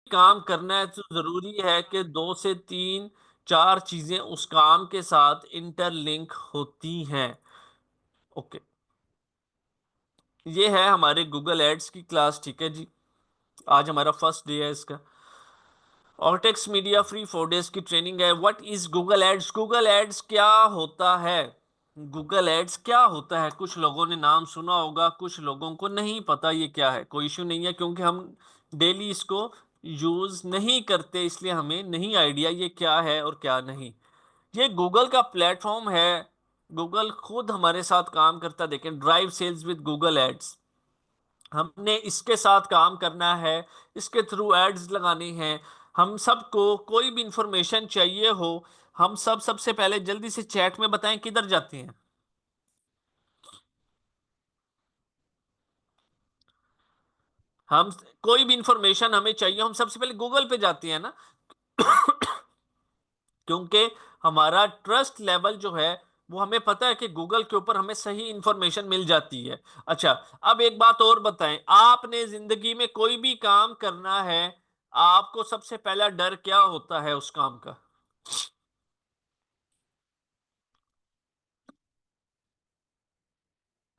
काम करना है तो जरूरी है कि दो से तीन चार चीजें उस काम के साथ इंटरलिंक होती हैं। ओके, ये है हमारे गूगल एड्स की क्लास। ठीक है जी, आज हमारा फर्स्ट डे है इसका। ऑर्टेक्स मीडिया फ्री 4 डेज की ट्रेनिंग है। What is Google ads? Google ads क्या होता है? गूगल एड्स क्या होता है? कुछ लोगों ने नाम सुना होगा, कुछ लोगों को नहीं पता ये क्या है। कोई इश्यू नहीं है, क्योंकि हम डेली इसको यूज नहीं करते, इसलिए हमें नहीं आइडिया ये क्या है और क्या नहीं। ये गूगल का प्लेटफॉर्म है। गूगल खुद हमारे साथ काम करता है। देखें, drive sales with Google ads, हमने इसके साथ काम करना है, इसके थ्रू एड्स लगानी हैं। हम सबको कोई भी इंफॉर्मेशन चाहिए हो, हम सब सबसे पहले जल्दी से चैट में बताएं किधर जाते हैं। हम कोई भी इंफॉर्मेशन हमें चाहिए, हम सबसे पहले गूगल पे जाते हैं ना। क्योंकि हमारा ट्रस्ट लेवल जो है, वो हमें पता है कि गूगल के ऊपर हमें सही इंफॉर्मेशन मिल जाती है। अच्छा, अब एक बात और बताएं, आपने जिंदगी में कोई भी काम करना है, आपको सबसे पहला डर क्या होता है उस काम का?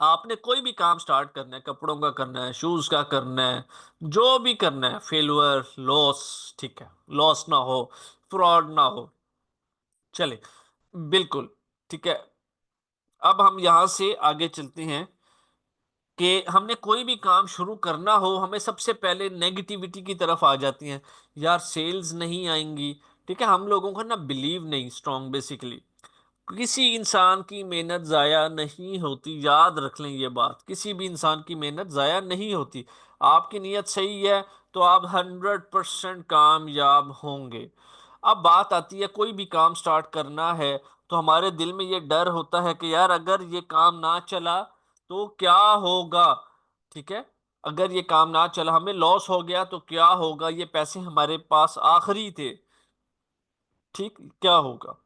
आपने कोई भी काम स्टार्ट करना है, कपड़ों का करना है, शूज का करना है, जो भी करना है, फेलुअर, लॉस, ठीक है, लॉस ना हो, फ्रॉड ना हो, चले, बिल्कुल, ठीक है। अब हम यहां से आगे चलते हैं कि हमने कोई भी काम शुरू करना हो, हमें सबसे पहले नेगेटिविटी की तरफ आ जाती हैं। यार सेल्स नहीं आएंगी। ठीक है, हम लोगों का ना बिलीव नहीं स्ट्रांग बेसिकली। किसी इंसान की मेहनत जाया नहीं होती, याद रख लें ये बात, किसी भी इंसान की मेहनत जाया नहीं होती। आपकी नीयत सही है तो आप 100% कामयाब होंगे। अब बात आती है, कोई भी काम स्टार्ट करना है तो हमारे दिल में ये डर होता है कि यार अगर ये काम ना चला तो क्या होगा। ठीक है, अगर ये काम ना चला, हमें लॉस हो गया तो क्या होगा, ये पैसे हमारे पास आखिरी थे, ठीक, क्या होगा।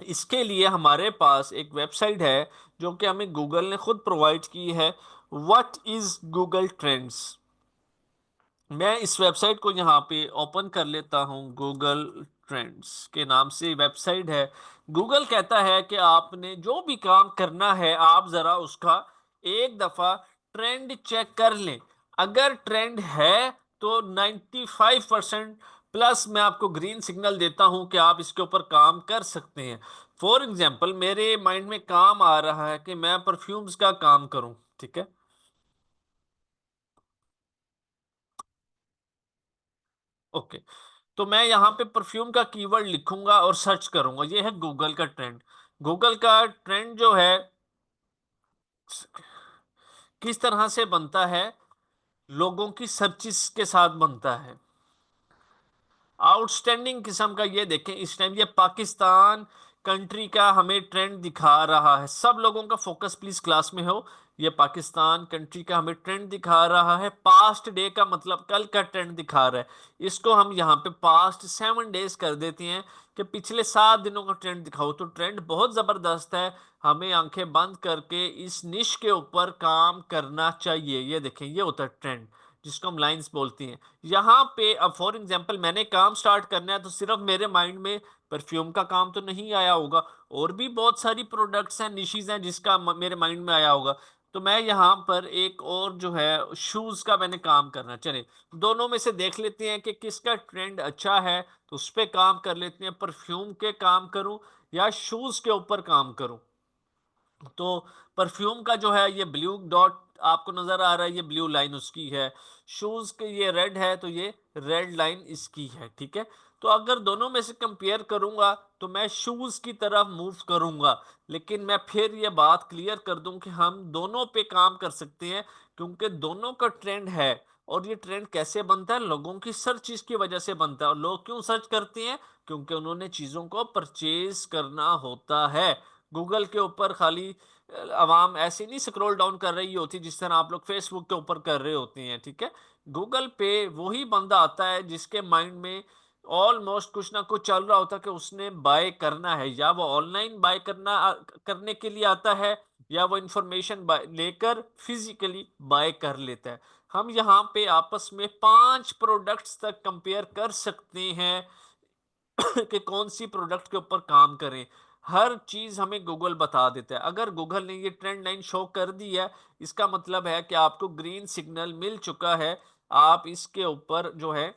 इसके लिए हमारे पास एक वेबसाइट है जो कि हमें गूगल ने खुद प्रोवाइड की है। What is Google trends? मैं इस वेबसाइट को यहाँ पे ओपन कर लेता हूँ। गूगल ट्रेंड्स के नाम से वेबसाइट है। गूगल कहता है कि आपने जो भी काम करना है, आप जरा उसका एक दफा ट्रेंड चेक कर लें। अगर ट्रेंड है तो 95% प्लस मैं आपको ग्रीन सिग्नल देता हूं कि आप इसके ऊपर काम कर सकते हैं। फॉर एग्जाम्पल, मेरे माइंड में काम आ रहा है कि मैं परफ्यूम्स का काम करूं। ठीक है, ओके, तो मैं यहाँ पे परफ्यूम का कीवर्ड लिखूंगा और सर्च करूंगा। ये है गूगल का ट्रेंड। गूगल का ट्रेंड जो है किस तरह से बनता है, लोगों की सर्चिस के साथ बनता है। आउटस्टैंडिंग किस्म का ये देखें, इस टाइम ये पाकिस्तान कंट्री का हमें ट्रेंड दिखा रहा है। सब लोगों का फोकस प्लीज क्लास में हो। ये पाकिस्तान कंट्री का हमें ट्रेंड दिखा रहा है। पास्ट डे का मतलब कल का ट्रेंड दिखा रहा है। इसको हम यहाँ पे पास्ट 7 डेज कर देते हैं कि पिछले 7 दिनों का ट्रेंड दिखाओ। तो ट्रेंड बहुत जबरदस्त है। हमें आंखें बंद करके इस निश के ऊपर काम करना चाहिए। ये देखें, ये होता है ट्रेंड, जिसको हम लाइंस बोलती हैं। यहाँ पे अब फॉर एग्जांपल मैंने काम स्टार्ट करना है तो सिर्फ मेरे माइंड में परफ्यूम का काम तो नहीं आया होगा, और भी बहुत सारी प्रोडक्ट्स हैं, निशीज हैं जिसका मेरे माइंड में आया होगा। तो मैं यहाँ पर एक और जो है शूज का मैंने काम करना, चले दोनों में से देख लेते हैं कि किसका ट्रेंड अच्छा है, तो उस पर काम कर लेते हैं। परफ्यूम के काम करूं या शूज के ऊपर काम करूं? तो परफ्यूम का जो है ये ब्लू डॉट आपको नजर आ रहा है, ये ब्लू लाइन उसकी है। शूज के ये रेड है तो ये रेड लाइन इसकी है। ठीक है, तो अगर दोनों में से कंपेयर करूंगा तो मैं शूज की तरफ मूव करूंगा। लेकिन मैं फिर ये बात क्लियर कर दूं कि हम दोनों पे काम कर सकते हैं, क्योंकि दोनों का ट्रेंड है। और ये ट्रेंड कैसे बनता है? लोगों की सर्च इसकी वजह से बनता है। और लोग क्यों सर्च करते हैं? क्योंकि उन्होंने चीजों को परचेज करना होता है। गूगल के ऊपर खाली आवाम ऐसे नहीं स्क्रॉल डाउन कर रही होती जिस तरह आप लोग फेसबुक के ऊपर कर रहे होते हैं। ठीक है, गूगल पे वही बंदा आता है जिसके माइंड में ऑलमोस्ट कुछ ना कुछ चल रहा होता है कि उसने बाय करना है, या वो ऑनलाइन बाय करने के लिए आता है, या वो इंफॉर्मेशन लेकर फिजिकली बाय कर लेता है। हम यहाँ पे आपस में 5 प्रोडक्ट्स तक कंपेयर कर सकते हैं कि कौन सी प्रोडक्ट के ऊपर काम करें। हर चीज हमें गूगल बता देता है। अगर गूगल ने ये ट्रेंड लाइन शो कर दी है, इसका मतलब है कि आपको ग्रीन सिग्नल मिल चुका है, आप इसके ऊपर जो है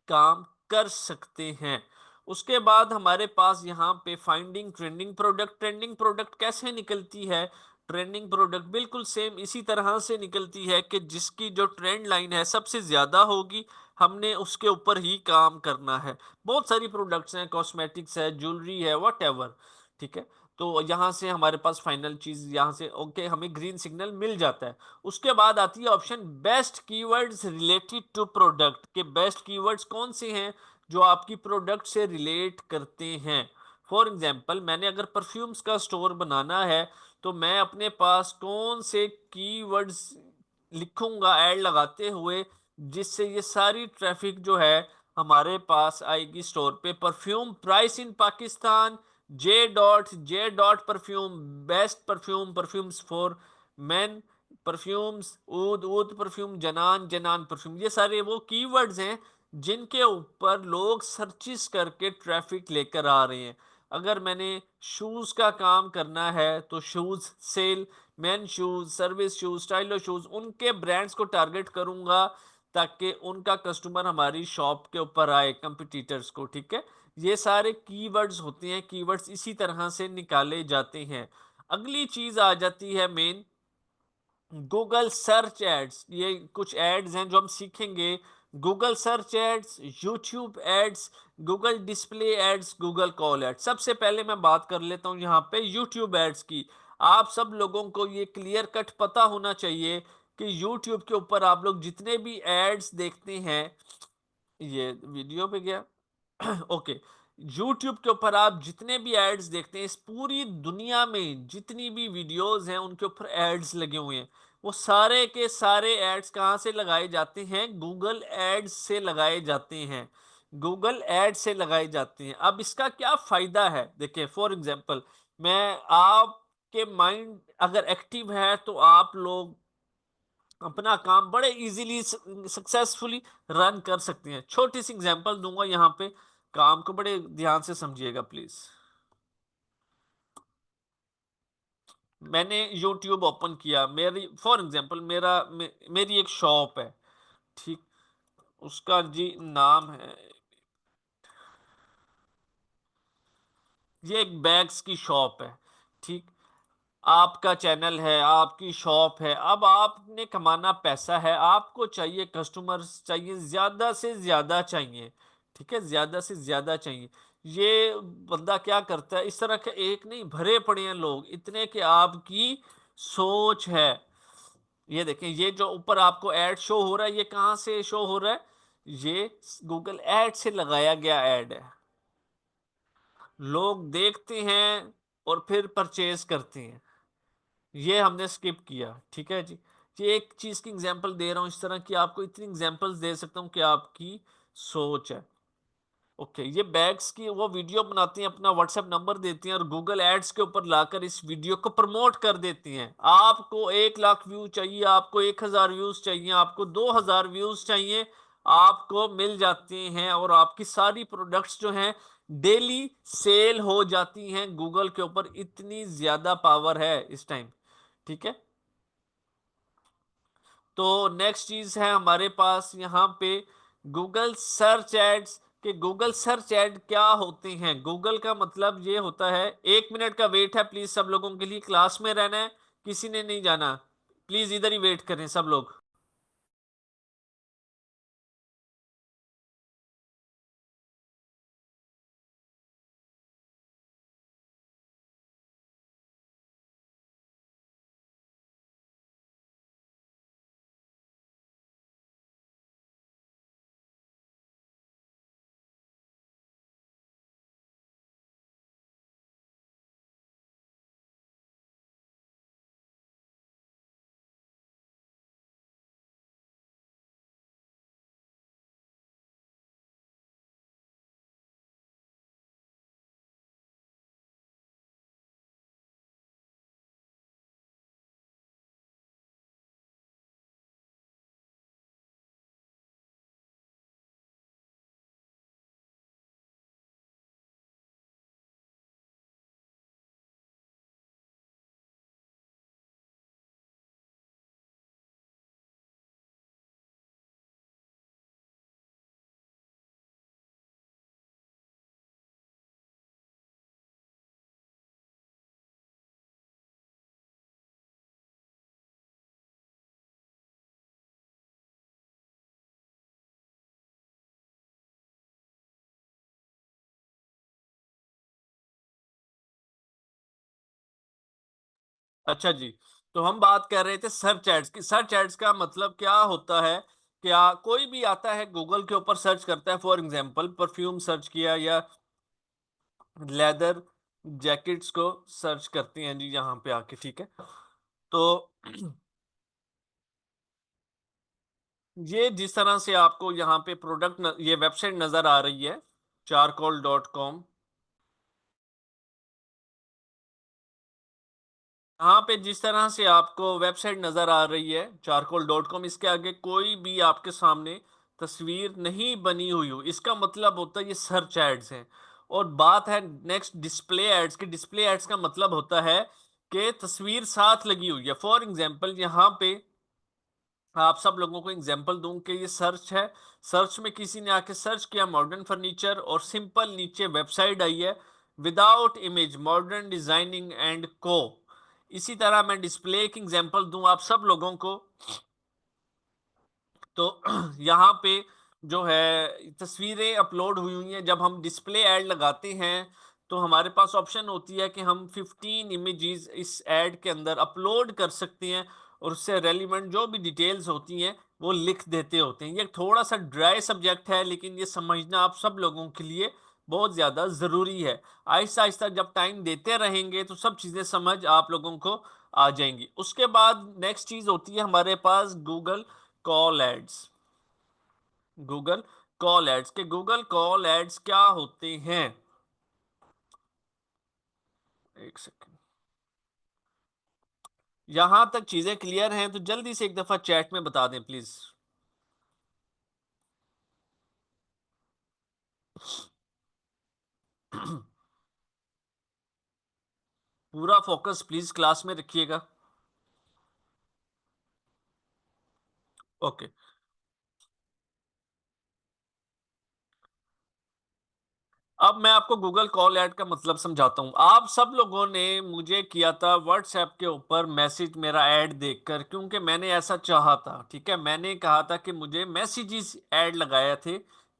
काम कर सकते हैं। उसके बाद हमारे पास यहाँ पे फाइंडिंग ट्रेंडिंग प्रोडक्ट कैसे निकलती है? ट्रेंडिंग प्रोडक्ट बिल्कुल सेम इसी तरह से निकलती है कि जिसकी जो ट्रेंड लाइन है सबसे ज्यादा होगी, हमने उसके ऊपर ही काम करना है। बहुत सारी प्रोडक्ट्स हैं, कॉस्मेटिक्स है, ज्वेलरी है, वट, ठीक है। तो यहाँ से हमारे पास फाइनल चीज यहाँ से ओके, हमें ग्रीन सिग्नल मिल जाता है। उसके बाद आती है option best keywords related to product, के बेस्ट कीवर्ड्स कौन से हैं जो आपकी प्रोडक्ट से रिलेट करते हैं। फॉर एग्जांपल, मैंने अगर परफ्यूम्स का स्टोर बनाना है तो मैं अपने पास कौन से कीवर्ड्स लिखूंगा ऐड लगाते हुए, जिससे ये सारी ट्रैफिक जो है हमारे पास आएगी स्टोर पे। Perfume price in Pakistan, J dot perfume, best perfume, perfumes for men, perfumes, ऊद ऊद परफ्यूम, जनान जनान परफ्यूम। ये सारे वो कीवर्ड्स हैं जिनके ऊपर लोग सर्चिस करके ट्रैफिक लेकर आ रहे हैं। अगर मैंने शूज का काम करना है तो shoes sale, man shoes, service shoes, stylo shoes, उनके ब्रांड्स को टारगेट करूंगा ताकि उनका कस्टमर हमारी शॉप के ऊपर आए, कंपटीटर्स को, ठीक है। ये सारे कीवर्ड्स होते हैं, कीवर्ड्स इसी तरह से निकाले जाते हैं। अगली चीज आ जाती है मेन, गूगल सर्च एड्स। ये कुछ एड्स हैं जो हम सीखेंगे। Google search ads, YouTube ads, Google display ads, Google call ads. सबसे पहले मैं बात कर लेता हूं यहाँ पे यूट्यूब एड्स की। आप सब लोगों को ये क्लियर कट पता होना चाहिए कि यूट्यूब के ऊपर आप लोग जितने भी एड्स देखते हैं, ये वीडियो पे गया ओके, यूट्यूब के ऊपर आप जितने भी एड्स देखते हैं, इस पूरी दुनिया में जितनी भी वीडियोस हैं उनके ऊपर एड्स लगे हुए हैं। वो सारे के सारे एड्स कहाँ से लगाए जाते हैं? गूगल एड्स से लगाए जाते हैं। गूगल एड्स से लगाए जाते हैं। अब इसका क्या फायदा है? देखिए, फॉर एग्जांपल, मैं आपके माइंड अगर एक्टिव है तो आप लोग अपना काम बड़े इजीली सक्सेसफुली रन कर सकते हैं। छोटी सी एग्जांपल दूंगा यहाँ पे, काम को बड़े ध्यान से समझिएगा प्लीज। मैंने YouTube ओपन किया, मेरी फॉर एग्जांपल मेरी एक शॉप है, ठीक। उसका जी नाम है, ये एक बैग्स की शॉप है, ठीक। आपका चैनल है, आपकी शॉप है, अब आपने कमाना पैसा है, आपको चाहिए कस्टमर्स, चाहिए ज्यादा से ज्यादा चाहिए, ठीक है, ज्यादा से ज्यादा चाहिए। ये बंदा क्या करता है, इस तरह के एक नहीं भरे पड़े हैं लोग इतने कि आपकी सोच है। ये देखें, ये जो ऊपर आपको ऐड शो हो रहा है, ये कहाँ से शो हो रहा है? ये गूगल ऐड से लगाया गया ऐड है। लोग देखते हैं और फिर परचेज करते हैं। ये हमने स्किप किया, ठीक है जी। ये एक चीज की एग्जांपल दे रहा हूं, इस तरह की आपको इतनी एग्जांपल्स दे सकता हूं कि आपकी सोच है। ओके, ये बैग्स की वो वीडियो बनाती हैं, अपना व्हाट्सएप नंबर देती हैं और गूगल एड्स के ऊपर लाकर इस वीडियो को प्रमोट कर देती हैं। आपको 1 लाख व्यू चाहिए, आपको 1000 व्यूज चाहिए, आपको 2000 व्यूज चाहिए, आपको मिल जाते हैं। और आपकी सारी प्रोडक्ट्स जो हैं डेली सेल हो जाती हैं गूगल के ऊपर। इतनी ज्यादा पावर है इस टाइम, ठीक है। तो नेक्स्ट चीज है हमारे पास यहाँ पे गूगल सर्च एड्स। के गूगल सर्च एड क्या होते हैं? गूगल का मतलब ये होता है, 1 मिनट का वेट है प्लीज सब लोगों के लिए, क्लास में रहना है, किसी ने नहीं जाना। प्लीज इधर ही वेट करें सब लोग। अच्छा जी, तो हम बात कर रहे थे सर्च एड्स की। सर्च एड्स का मतलब क्या होता है? क्या कोई भी आता है गूगल के ऊपर सर्च करता है, फॉर एग्जांपल परफ्यूम सर्च किया या लेदर जैकेट्स को सर्च करते हैं जी यहाँ पे आके, ठीक है? तो ये जिस तरह से आपको यहाँ पे ये वेबसाइट नजर आ रही है, charcoal.com। यहाँ पे जिस तरह से आपको वेबसाइट नजर आ रही है charcoal.com, इसके आगे कोई भी आपके सामने तस्वीर नहीं बनी हुई हो, इसका मतलब होता है ये सर्च एड्स हैं। और बात है नेक्स्ट डिस्प्ले एड्स की। डिस्प्ले एड्स का मतलब होता है कि तस्वीर साथ लगी हुई है। फॉर एग्जांपल यहाँ पे आप सब लोगों को एग्जांपल दूं कि ये सर्च है। सर्च में किसी ने आके सर्च किया मॉडर्न फर्नीचर और सिंपल नीचे वेबसाइट आई है, without image modern designing and को। इसी तरह मैं डिस्प्ले की एग्जांपल दूं आप सब लोगों को, तो यहाँ पे जो है तस्वीरें अपलोड हुई हुई हैं। जब हम डिस्प्ले ऐड लगाते हैं तो हमारे पास ऑप्शन होती है कि हम 15 इमेजेस इस ऐड के अंदर अपलोड कर सकते हैं और उससे रेलिवेंट जो भी डिटेल्स होती हैं वो लिख देते होते हैं। ये थोड़ा सा ड्राई सब्जेक्ट है, लेकिन ये समझना आप सब लोगों के लिए बहुत ज़्यादा ज़रूरी है। आहिस्ता आहिस्ता जब टाइम देते रहेंगे तो सब चीज़ें समझ आप लोगों को आ जाएंगी। उसके बाद नेक्स्ट चीज़ होती है हमारे पास Google call ads. Google call ads के गूगल कॉल एड्स क्या होते हैं? एक सेकंड, यहां तक चीजें क्लियर हैं तो जल्दी से एक दफा चैट में बता दें प्लीज। पूरा फोकस प्लीज क्लास में रखिएगा। ओके, अब मैं आपको गूगल कॉल ऐड का मतलब समझाता हूँ। आप सब लोगों ने मुझे किया था व्हाट्सएप के ऊपर मैसेज मेरा ऐड देखकर, क्योंकि मैंने ऐसा चाहा था, ठीक है? मैंने कहा था कि मुझे मैसेजेस ऐड लगाए थे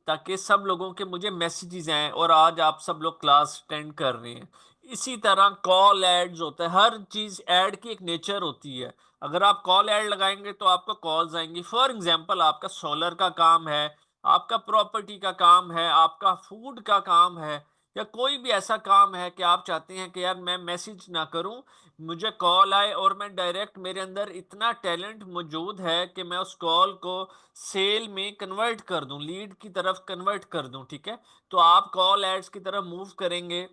ताकि सब लोगों के मुझे मैसेजेस आए, और आज आप सब लोग क्लास अटेंड कर रहे हैं। इसी तरह कॉल एड्स होता है, हर चीज ऐड की एक नेचर होती है। अगर आप कॉल ऐड लगाएंगे तो आपको कॉल्स आएंगी। फॉर एग्जांपल आपका सोलर का काम है, आपका प्रॉपर्टी का काम है, आपका फूड का काम है, या कोई भी ऐसा काम है कि आप चाहते हैं कि यार मैं मैसेज ना करूं, मुझे कॉल आए और मैं डायरेक्ट, मेरे अंदर इतना टैलेंट मौजूद है कि मैं उस कॉल को सेल में कन्वर्ट कर दूं, लीड की तरफ कन्वर्ट कर दूं, ठीक है? तो आप कॉल एड्स की तरफ मूव करेंगे।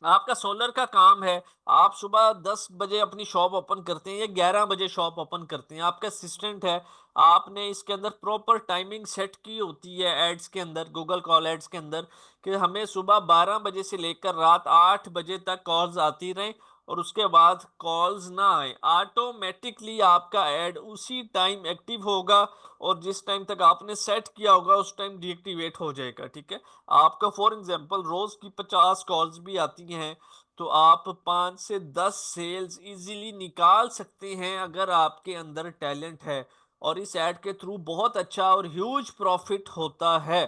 आपका सोलर का काम है, आप सुबह 10 बजे अपनी शॉप ओपन करते हैं या 11 बजे शॉप ओपन करते हैं, आपका असिस्टेंट है, आपने इसके अंदर प्रॉपर टाइमिंग सेट की होती है एड्स के अंदर, गूगल कॉल एड्स के अंदर, कि हमें सुबह 12 बजे से लेकर रात 8 बजे तक कॉल्स आती रहें और उसके बाद कॉल्स ना आए। ऑटोमेटिकली आपका ऐड उसी टाइम एक्टिव होगा और जिस टाइम तक आपने सेट किया होगा उस टाइम डीएक्टिवेट हो जाएगा, ठीक है? आपका फॉर एग्जांपल रोज की 50 कॉल्स भी आती हैं तो आप 5 से 10 सेल्स इजीली निकाल सकते हैं अगर आपके अंदर टैलेंट है। और इस ऐड के थ्रू बहुत अच्छा और ह्यूज प्रॉफिट होता है,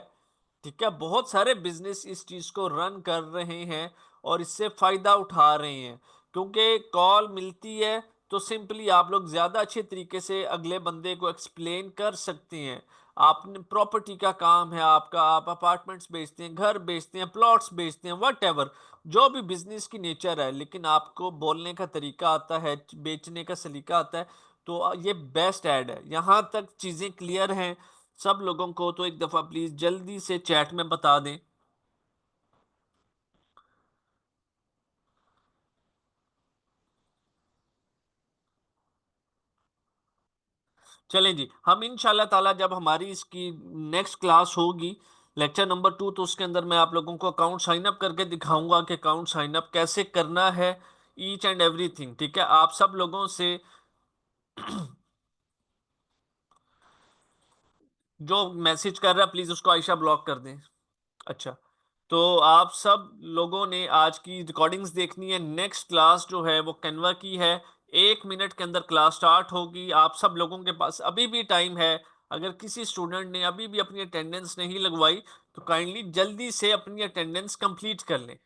ठीक है? बहुत सारे बिजनेस इस चीज को रन कर रहे हैं और इससे फायदा उठा रहे हैं, क्योंकि कॉल मिलती है तो सिंपली आप लोग ज्यादा अच्छे तरीके से अगले बंदे को एक्सप्लेन कर सकते हैं। आपने प्रॉपर्टी का काम है आपका, आप अपार्टमेंट्स बेचते हैं, घर बेचते हैं, प्लॉट्स बेचते हैं, वट एवर जो भी बिजनेस की नेचर है, लेकिन आपको बोलने का तरीका आता है, बेचने का सलीका आता है, तो ये बेस्ट ऐड है। यहाँ तक चीजें क्लियर हैं सब लोगों को? तो एक दफा प्लीज जल्दी से चैट में बता दें। चलें जी, हम इंशाल्लाह ताला जब हमारी इसकी नेक्स्ट क्लास होगी, लेक्चर नंबर 2, तो उसके अंदर मैं आप लोगों को अकाउंट साइन अप करके दिखाऊंगा कि अकाउंट साइन अप कैसे करना है, ईच एंड एवरीथिंग, ठीक है? आप सब लोगों से जो मैसेज कर रहा है प्लीज उसको आयशा ब्लॉक कर दें। अच्छा, तो आप सब लोगों ने आज की रिकॉर्डिंग्स देखनी है। नेक्स्ट क्लास जो है वो कैनवा की है, 1 मिनट के अंदर क्लास स्टार्ट होगी। आप सब लोगों के पास अभी भी टाइम है। अगर किसी स्टूडेंट ने अभी भी अपनी अटेंडेंस नहीं लगवाई तो काइंडली जल्दी से अपनी अटेंडेंस कंप्लीट कर लें।